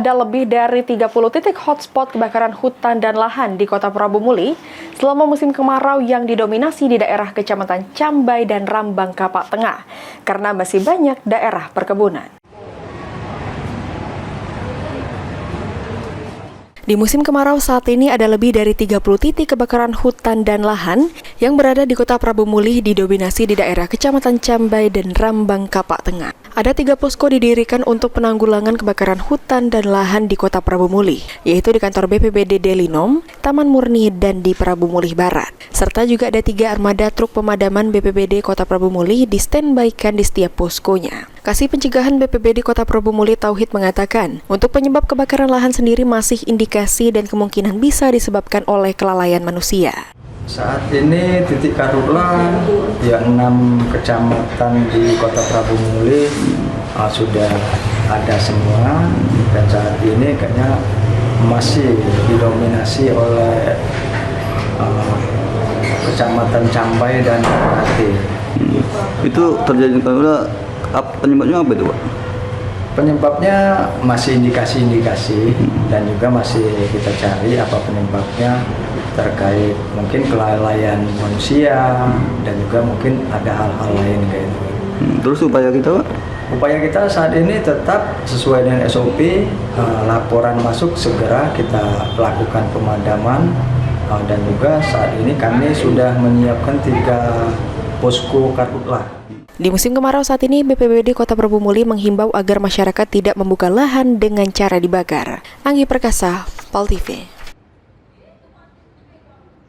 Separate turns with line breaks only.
ada lebih dari 30 titik hotspot kebakaran hutan dan lahan di Kota Prabu Muli selama musim kemarau yang didominasi di daerah Kecamatan Cambai dan Rambang Kapak Tengah, karena masih banyak daerah perkebunan. Di musim kemarau saat ini ada lebih dari 30 titik kebakaran hutan dan lahan yang berada di Kota Prabu Muli didominasi di daerah Kecamatan Cambai dan Rambang Kapak Tengah. Ada 3 posko didirikan untuk penanggulangan kebakaran hutan dan lahan di Kota Prabu Muli, yaitu di kantor BPBD Delinom, Taman Murni, dan di Prabu Muli Barat. Serta juga ada 3 armada truk pemadaman BPBD Kota Prabu Muli di standby-kan di setiap poskonya. Kasih Pencegahan BPBD Kota Prabu Muli Tauhid mengatakan, untuk penyebab kebakaran lahan sendiri masih indikasi dan kemungkinan bisa disebabkan oleh kelalaian manusia.
Saat ini titik karhutlah yang 6 kecamatan di Kota Prabu Muli sudah ada semua, dan saat ini kayaknya masih didominasi oleh Kecamatan Cambai dan Rate.
Itu terjadi karena penyebabnya apa itu, Pak?
Penyebabnya masih indikasi-indikasi dan juga masih kita cari apa penyebabnya, terkait mungkin kelalaian manusia dan juga mungkin ada hal-hal lain kayak itu.
Terus upaya kita, Pak?
Upaya kita saat ini tetap sesuai dengan SOP, laporan masuk segera kita lakukan pemadaman, dan juga saat ini kami sudah menyiapkan 3 posko karhutlah.
Di musim kemarau saat ini, BPBD Kota Prabu Muli menghimbau agar masyarakat tidak membuka lahan dengan cara dibakar. Anggi Perkasa, PAL TV.